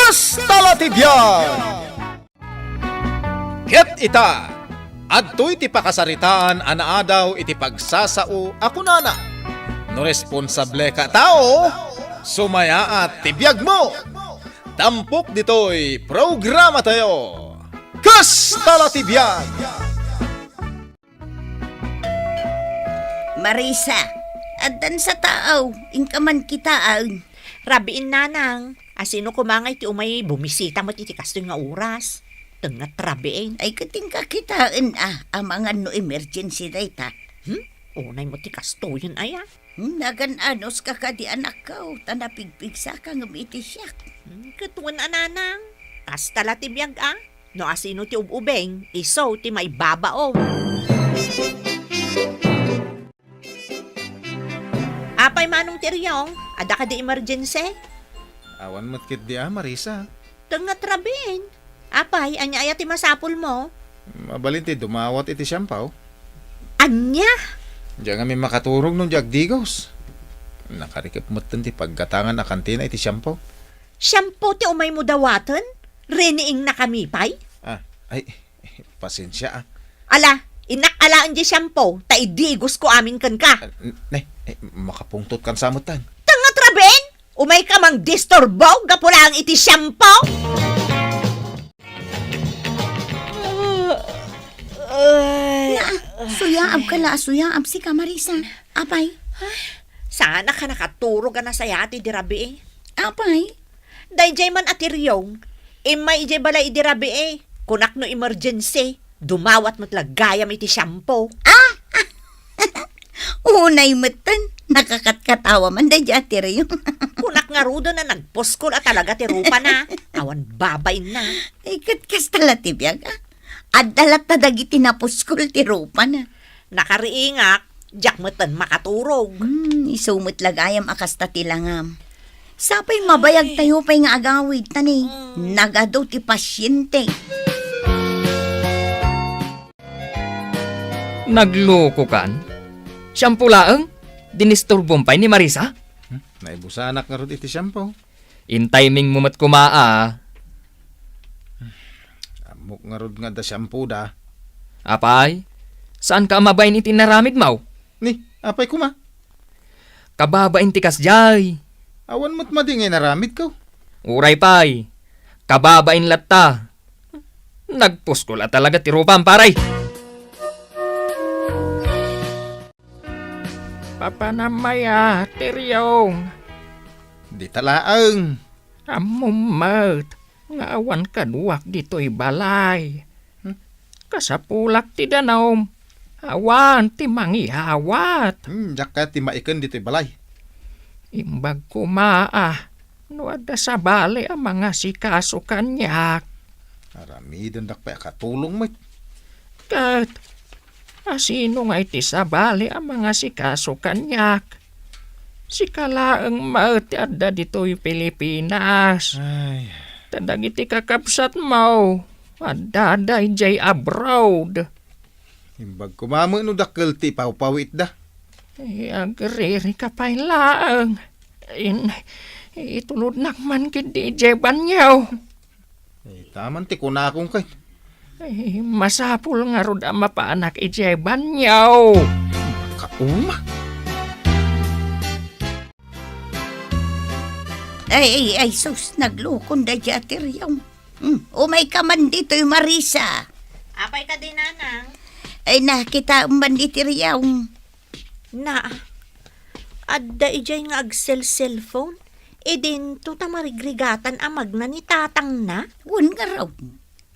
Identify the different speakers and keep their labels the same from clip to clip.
Speaker 1: Kasta ti Biag! Ket ita, adtoy ti pakasaritaan anaadaw iti pagsasao ako nana. No responsable ka tao, sumaya at ti biag mo. Tampok ditoy programa tayo. Kasta ti Biag!
Speaker 2: Marisa, adan sa tao, inkaman kitaan.
Speaker 3: Rabiin nanang, asino kumangay ti umay bumisita mo ti Kasta nga oras. Tengat rabiin.
Speaker 2: Ay kating kakitaan ang mga no emergency data.
Speaker 3: Unay mo ti Kasta yun aya.
Speaker 2: Nagan-anos ka ka di anak ka, tanapigpigsa ka ngumiti siya.
Speaker 3: Katuan nanang, Kasta ti Biag No asino ti ububeng, iso ti may babao. Apay manong tiryong, ada ka di emergency?
Speaker 1: Awan mo't kit di Marisa.
Speaker 3: Tengat rabiin. Apay, anya aya ti masapul mo?
Speaker 1: Mabalin ti dumawat iti siyampaw.
Speaker 3: Anya?
Speaker 1: Diyan kami makaturog nung jagdigos. Nakarikip mo ti paggatangan na kantina iti siyampaw.
Speaker 3: Shampoo ti umay mo dawatan? Reniing na kami pay?
Speaker 1: Ay, pasensya
Speaker 3: Ala, inakalaan di shampoo, taidigos ko amin kan ka.
Speaker 1: Makapungtot kan samutan.
Speaker 3: Tangat raben? Umay ka mang disturbo, gapula ang iti shampoo?
Speaker 2: Suyaab ka la, suyaab si ka Marisa. Apay?
Speaker 3: Sana ka nakaturog ka na sayati di rabi
Speaker 2: Apay?
Speaker 3: Dayjay man atiryong, imay ijay balay di rabi kunak no emergency, dumawat matlagayam iti shampoo.
Speaker 2: Unay matan, nakakatkatawa man da jati rin.
Speaker 3: Kunak nga rudo na nagposkol at talaga ti rupa na. Awan babayin na.
Speaker 2: Ay katkasta la ti Biag Adalat na dagiti napuskol ti rupa na.
Speaker 3: Nakariingak, jak matan makaturog.
Speaker 2: Isumot lagayam akasta ti langam. Sapay mabayag tayo pa'y nga agawid tani. Nagadaw ti pasyente.
Speaker 4: Nagloko kan? Shampoo laeng? Dinisturbong pa'y ni Marisa?
Speaker 1: Naibusanak nga rod iti siyampaw.
Speaker 4: In timing mo mat kumaa.
Speaker 1: Amok nga rod nga da shampoo da.
Speaker 4: Apay, saan ka amabayin iti naramid mau?
Speaker 1: Ni, apay kuma.
Speaker 4: Kababain ti kasjay.
Speaker 1: Awan mo't madingay naramid ko.
Speaker 4: Uray pay, kababain latta. Nagpuskula talaga ti rupang paray. Papanamaya, tiryong.
Speaker 1: Di talaang.
Speaker 4: Amumat, nga awan kaduwak dito'y balay. Kasapulak ti danom, awan ti mangihawat.
Speaker 1: Diyak ka ti maiken dito'y balay.
Speaker 4: Imbag kumaa, no ada sa bali ang mga sikaso kanyak.
Speaker 1: Aramidon dak pa katulong mo.
Speaker 4: Kat, asino nga iti sa bali ang mga sikaso kanyak. Sikalaang maati adda dito'y Pilipinas.
Speaker 1: Ay,
Speaker 4: Tadag iti kakapsat mo, adda jay abroad.
Speaker 1: imbag kumamo no dakkel ti pawpawit da.
Speaker 4: Agriri ka pa'y laang. Itulod nakman kid DJ Banyaw.
Speaker 1: Taman ti kunakong kay.
Speaker 4: Masapul nga rod ang mapaanak DJ Banyaw.
Speaker 1: Kauma.
Speaker 2: Ay, sus, naglukon da jati rin. Umay ka man dito'y Marisa.
Speaker 3: Apay ka din nanang.
Speaker 2: Ay nakita man dito rin.
Speaker 3: Na, adda ijay nga agsel-cellphone, din to tamarigregatan amag na ni tatang na.
Speaker 2: Wan nga raw.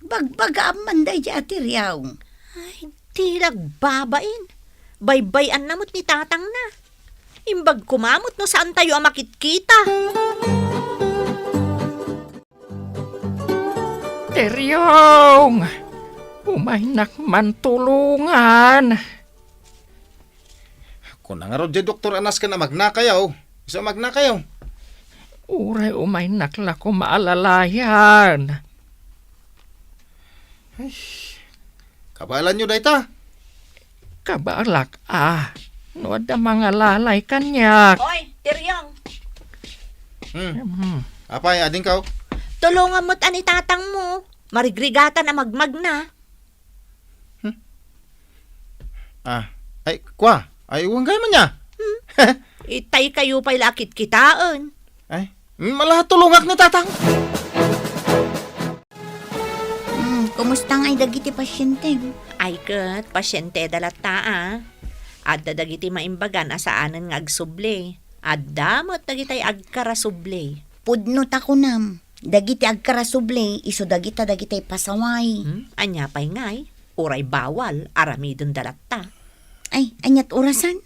Speaker 2: Bagbaga man da jati rin.
Speaker 3: Ay, di nagbabain. Baybayan namot ni tatang na. Imbag kumamot no saan tayo ang makitkita.
Speaker 4: Teryong, umainak man tulungan.
Speaker 1: Kung nga rod doktor anas ka na magnakayaw. Isa magnakayaw.
Speaker 4: Uray umainak la ko maalalayan.
Speaker 1: Kabalan nyo dayta.
Speaker 4: Kabalak no ada mga lalay kanyak.
Speaker 3: Hoy, Tiryong.
Speaker 1: Apay, ading kaw.
Speaker 3: Tulungan mo't ani tatang mo. Marigrigatan na magmag na.
Speaker 1: Ay, kwa. Ay, uwanggay man niya.
Speaker 3: Itay kayo pa'y lakit kitaan.
Speaker 1: Ay, malahat tulungak ni tatang.
Speaker 2: Kumusta nga dagiti pasyente?
Speaker 3: Ay kat, pasyente dalata At dadagiti maimbagan asaanan nga agsuble. At damot dagitay agkarasuble.
Speaker 2: Pudno tako nam. Dagiti agkarasuble, iso dagiti pasaway.
Speaker 3: Anya pa'y ngay. Uray bawal, aramidon dalata.
Speaker 2: Ay, anyat orasan?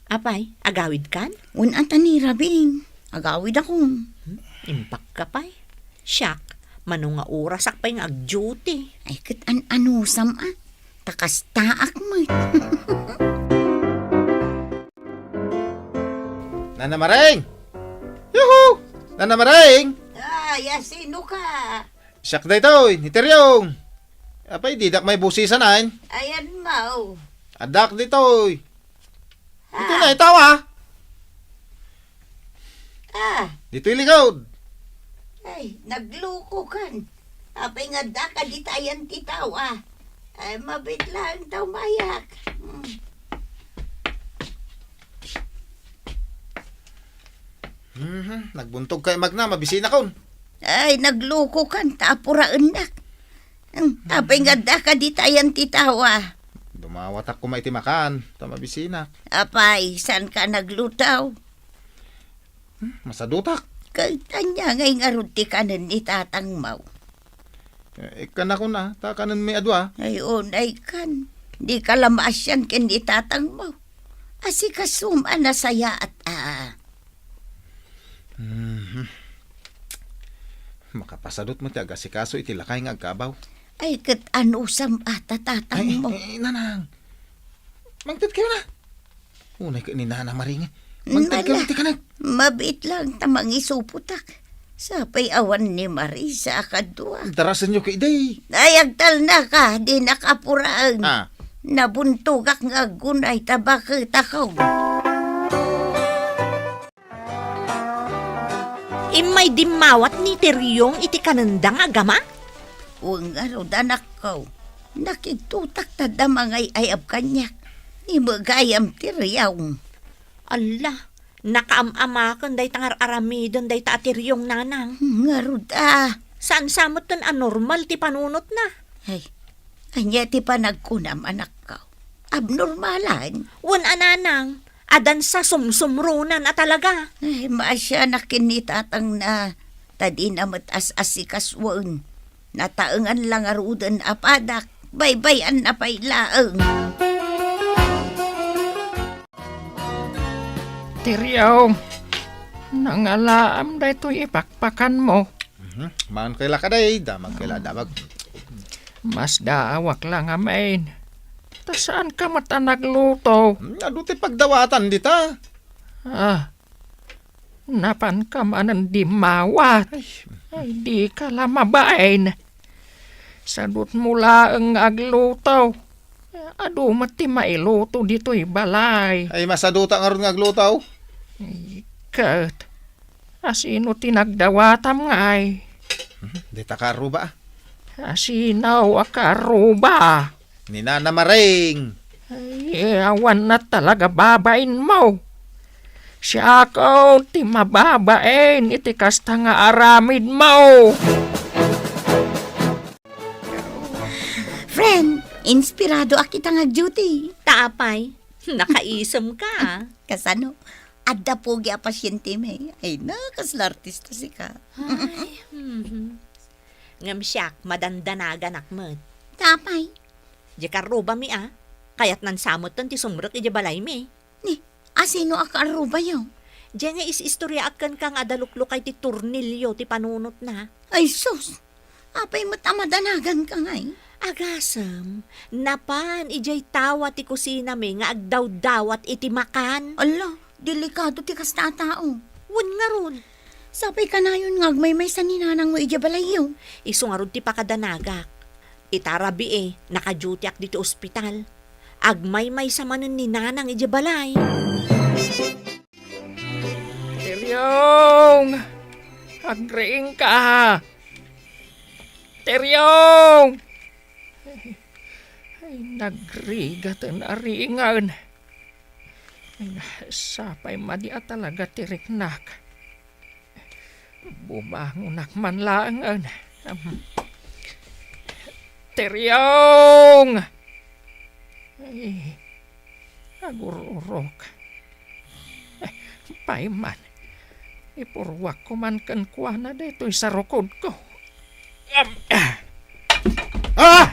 Speaker 3: Apay, agawid kan?
Speaker 2: Unata ni Rabing. Agawid ako.
Speaker 3: Impak ka pa'y. Siyak, manong nga orasak pa'y nga ag-duty.
Speaker 2: Ay, kat anusam Takastaak mo.
Speaker 1: Nana Maring! Yuhu! Nana Maring!
Speaker 2: Sino ka?
Speaker 1: Siyak na ito, nitiryong. Apay, didak may busisan ayn.
Speaker 2: Ayan mo.
Speaker 1: Adak dito. Dito na, itaw Dito iligod.
Speaker 2: Ay, nagluko kan. Apay nga daka ditayan titaw Ay, mabit lang daw mayak.
Speaker 1: Nagbuntog kay magna, mabisina kon.
Speaker 2: Ay, nagluko kan. Tapuraan na. Apay nga daka ditayan titaw
Speaker 1: Dumawat ako maitimakan, mabisina.
Speaker 2: Apay, saan ka naglutaw?
Speaker 1: Masadutak.
Speaker 2: Kanya ngay nga ruti kanan ni tatang mau.
Speaker 1: Ikan ako na, takanan may adwa.
Speaker 2: Ay, unay kan. Di ka lamasyan ken ni tatang mau. Asi kasuma na saya at
Speaker 1: Makapasadot mo ti agasikaso iti lakay nga agkabaw.
Speaker 2: Ay, kat anusam tatang mo.
Speaker 1: Nanang. Mangtid kayo na. Unay ka ni Nana Maring. Mangtid kayo ti kanag.
Speaker 2: Mabit lang tamang isuputak. Sapay awan ni Marisa kadua.
Speaker 1: Darasan nyo kay day.
Speaker 2: Ay, agtal na ka. Di nakapuraan. Nabuntugak nga gunay tabakit ako.
Speaker 3: Imay dimawat ni Tiryong iti kanandang agama?
Speaker 2: Uwang danak ko. Nakitutak ta damangay ayab kanyak. Imagayam Tiryaw.
Speaker 3: Ala, nakaamamakan day tangar aramidon day ta Tiryong nanang.
Speaker 2: Ngarud
Speaker 3: Saan samot ton anormal ti panunot na?
Speaker 2: Ay, anya ti panagkunam anak ko. Abnormalan.
Speaker 3: Wan ananang, adan sa sumsumrunan talaga.
Speaker 2: Ay, maasya na kinitatang na tadi na matas-asikaswan. Nataengan lang arudan apadak. Baybayan na pailaeng.
Speaker 4: Tiryaw, nangalaam da ito'y ipakpakan mo.
Speaker 1: Maan kaila ka day, damag kaila damag.
Speaker 4: Mas daawak lang amain. Ta saan ka mata nagluto?
Speaker 1: Ado ti pagdawatan dita.
Speaker 4: Napan ka manan di mawat. Ay, di ka lamabain. Sadut mula ang agluto. Ado mati mailuto dito'y balay.
Speaker 1: Ay masaduta nga ron nga aglutaw.
Speaker 4: Kat, asino tinagdawatam ngay.
Speaker 1: Dita ka aruba.
Speaker 4: Asinaw akaruba.
Speaker 1: Ni Nana Maring.
Speaker 4: Ay, awan na talaga babain mo. Siya ako ti mababain iti kasta nga aramid mo.
Speaker 2: Friend, inspirado akita nga duty.
Speaker 3: Taapay, nakaisam ka.
Speaker 2: Kasano? Adda pogi a pasyente may. Ay na, kasla artista si ka.
Speaker 3: Ngam siyak, madandanagan akmet.
Speaker 2: Tapay.
Speaker 3: Di karuba mi kayat nan samot ton ti sumrek iti balay mi.
Speaker 2: Ni, asino akaruba yun?
Speaker 3: Diyan nga istorya akan kang adaluklukay ti turnilyo ti panunot na.
Speaker 2: Ay sus, apay matamadanagan ka ngay.
Speaker 3: Agasam, napan ijay tawa ti kusina mi nga agdaw-dawat iti makan.
Speaker 2: Ala, delikado ti kasta tao.
Speaker 3: Wan nga ron.
Speaker 2: Sapay ka na yun nga may sa ninanang mo ijabalayo.
Speaker 3: Isu nga ron ti pakadanagak. Itarabi naka-duty ak dito ospital. Agmay-may sa manen ni nanang ijabalay.
Speaker 4: Tiryong! Agreeng ka. Teryong! Ay, nagrigatan aringan. Ay, sapay madia talaga tiriknak. Bumangunak man langan. Teryong! Ay, agururok. Paiman, ipurwak ko man kan kuana dito'y sa rukod ko.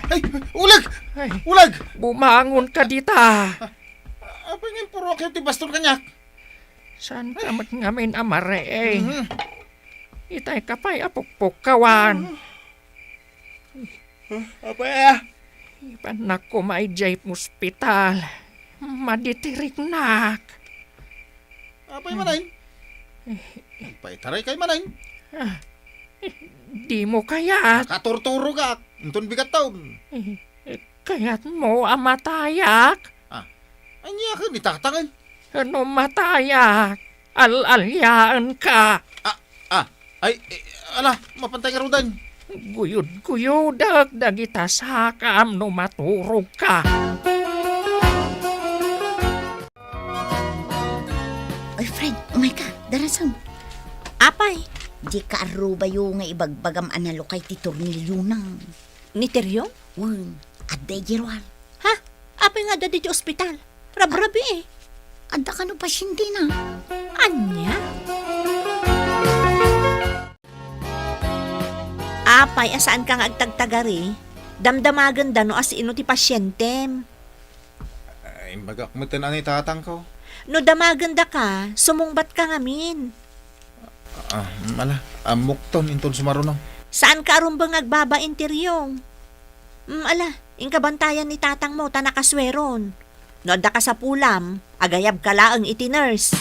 Speaker 1: Ay, ulag!
Speaker 4: Ay,
Speaker 1: Ulag!
Speaker 4: bumangon ka dita.
Speaker 1: Apa nga puro kayo ti baston kanyak?
Speaker 4: Saan ka ngamin amare eh? Itay ka pa'y apukpuk kawan.
Speaker 1: Apa ya?
Speaker 4: Ipanak ko may jayp hospital. Maditiriknak.
Speaker 1: Apa yung manayin? Paitaray kay manayin.
Speaker 4: Di mo kayat.
Speaker 1: Katurturo ka. Untun bigat taon.
Speaker 4: Kayat mo amatayak.
Speaker 1: Anya ka ni tatangin.
Speaker 4: Ano matayak? Al-alyaan ka.
Speaker 1: Ay, ala, mapantay ka rudan.
Speaker 4: Guyod-guyudag dagita sakam no maturog ka.
Speaker 2: Oy, friend, umay ka. Darasang.
Speaker 3: Apay,
Speaker 2: Di ka arubayo nga ibagbagam analo kay ti tornilyo nang.
Speaker 3: ni Teryong?
Speaker 2: Wan, aday jirwal.
Speaker 3: Ha? Apay nga dadi di ospital. Rabrabi eh.
Speaker 2: Anda ka no pasyente na.
Speaker 3: Anya? Apay, asaan ka nga agtagtagari? Damdamagan da no as ino ti pasyentem.
Speaker 1: Ay, bagak mo tanan ni tatang ko.
Speaker 3: No damagan da ka, sumungbat ka ngamin.
Speaker 1: Ala, amukton inton sumarunong.
Speaker 3: Saan ka arumbang agbabain Teryong? Ala, ingkabantayan ni tatang mo, tanakasweron. No adda ka sa pulam, agayab ka laang iti nurse.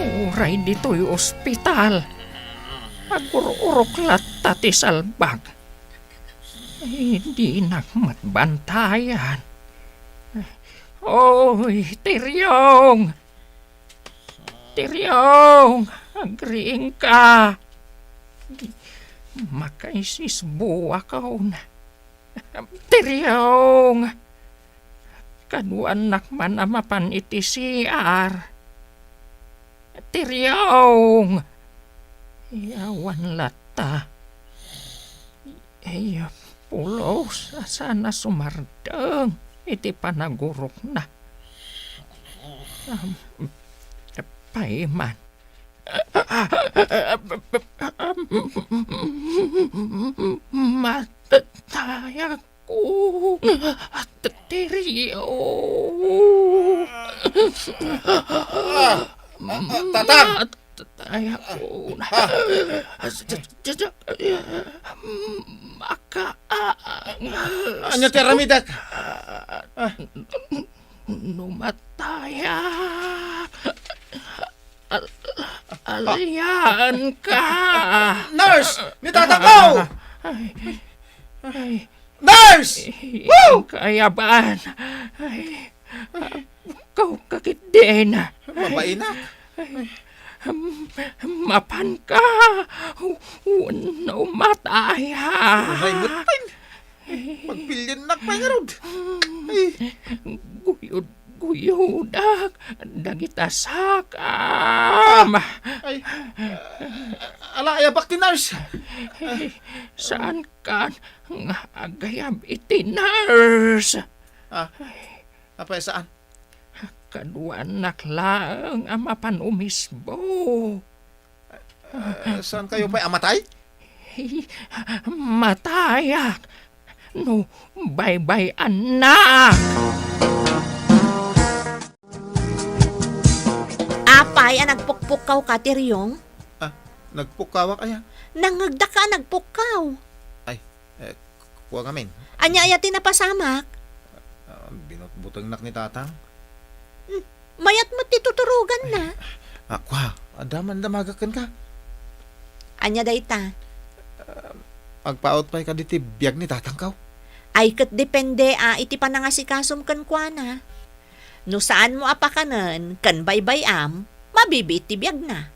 Speaker 4: Uray dito'y ospital. Agururok lata ti salbag. Hindi nakmatbantayan. Oy, Teryong! Teryong! Agriing ka! Makaisis buwa ka na. Teryong! Kaduan nakman amapan iti CR. Teryong! Yawan lata. Ay, pulos. Sana sumardeng. Iti panagurok na. Paiman. Mataya ko. Teryong.
Speaker 1: Tatang!
Speaker 4: Mataya ko na.
Speaker 1: Anya ti ramidak?
Speaker 4: Numataya. Alyan ka.
Speaker 1: Nurse! Ni tatang ko!
Speaker 4: Ay,
Speaker 1: Nurse! Woo!
Speaker 4: kayaban. Ay, kau kakit din.
Speaker 1: Babae na.
Speaker 4: Mapan ka. Numataya.
Speaker 1: Ay, mutin. Pagpilyan nak pa nga rod.
Speaker 4: Guyod-guyudak. Dagita sakam.
Speaker 1: Ay, ala, ayabak ti nurse.
Speaker 4: Saan ka nga agayab iti nurse?
Speaker 1: Apa saan?
Speaker 4: Kaduan naklang amapan umisbo.
Speaker 1: Saan kayo pa'y amatay?
Speaker 4: Matayak. No, bye-bye anak.
Speaker 3: Apay, nagpukpukaw ka Teryong?
Speaker 1: Nagpukawa kaya?
Speaker 3: Nangagda ka, nagpukaw.
Speaker 1: Kuha ngamin.
Speaker 3: Anya-aya tinapasamak.
Speaker 1: Binutbutang nak ni tatang.
Speaker 3: Mayat mo tituturugan na.
Speaker 1: Kuha, adaman damagakan ka.
Speaker 3: Anya dayta.
Speaker 1: Agpaot pa'y ka diti biag ni tatang kaw.
Speaker 3: Ay kat depende iti panangasikasom kan kwa na. No saan mo apakanan, kan baybay am, mabibit ti biag na.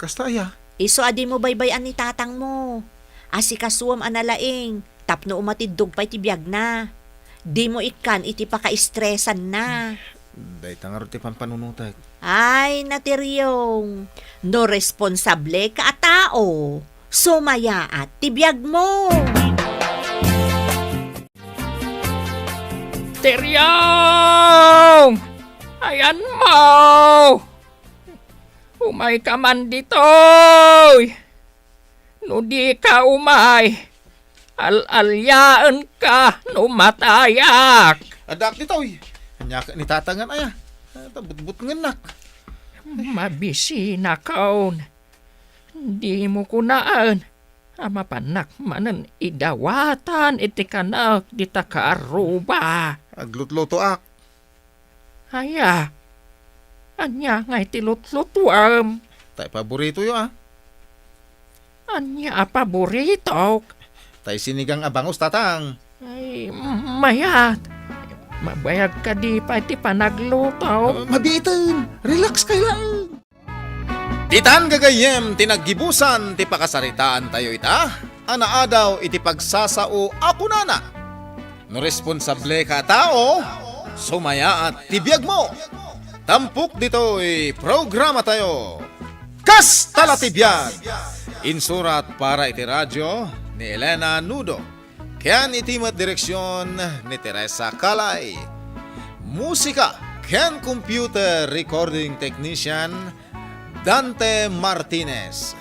Speaker 1: Kasta ya.
Speaker 3: Iso adi mo baybayan ni tatang mo. Asikasuam analaing, tapno umatiddog pa iti biag na. Di mo ikan iti paka-estresan na.
Speaker 1: Day tangaro ti pampanunutag.
Speaker 3: Ay, natiryong, no responsable ka a tao. Sumaya at ti biag mo.
Speaker 4: Tiryong! Ayan mo! Umay ka man ditoy! No di ka umay, al-alyaan ka no matayak!
Speaker 1: Adak ditoy. Anya ni tatangan aya. Tabut-but ngenak.
Speaker 4: Mabisi na kaon. Di mo kunaan. Ama panak manen idawatan iti kanak di takaaruba.
Speaker 1: Aglutluto ak.
Speaker 4: Aya. Anya ngay tilutlutuam.
Speaker 1: Tay paborito yo ah.
Speaker 4: Anya paborito.
Speaker 1: Tay sinigang abangos tatang.
Speaker 4: Ay, mayat. Mabayag ka di pa iti panagluto.
Speaker 1: Mabiitan. Relax kayo lang. Titan gagayem tinaggibusan ti pakasaritaan tayo ita. Anaadaw iti pagsasao ako nana. No responsable ka tao, sumaya at tibiyag mo. Tampok dito'y programa tayo. Kasta la tibiyag. Insurat para iti radyo ni Elena Nudo. Ken itimat direksyon ni Teresa Calay. Musika ken computer recording technician Dante Martinez.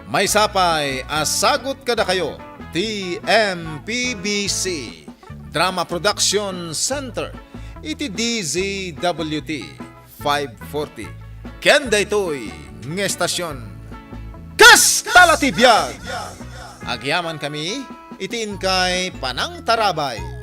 Speaker 1: May sapay asagot kada kayo TMPBC Drama Production Center iti DZWT 540 ken daytoy ng estasyon Kasta la tibiyag. Agyaman kami itiin kay Panang Tarabay.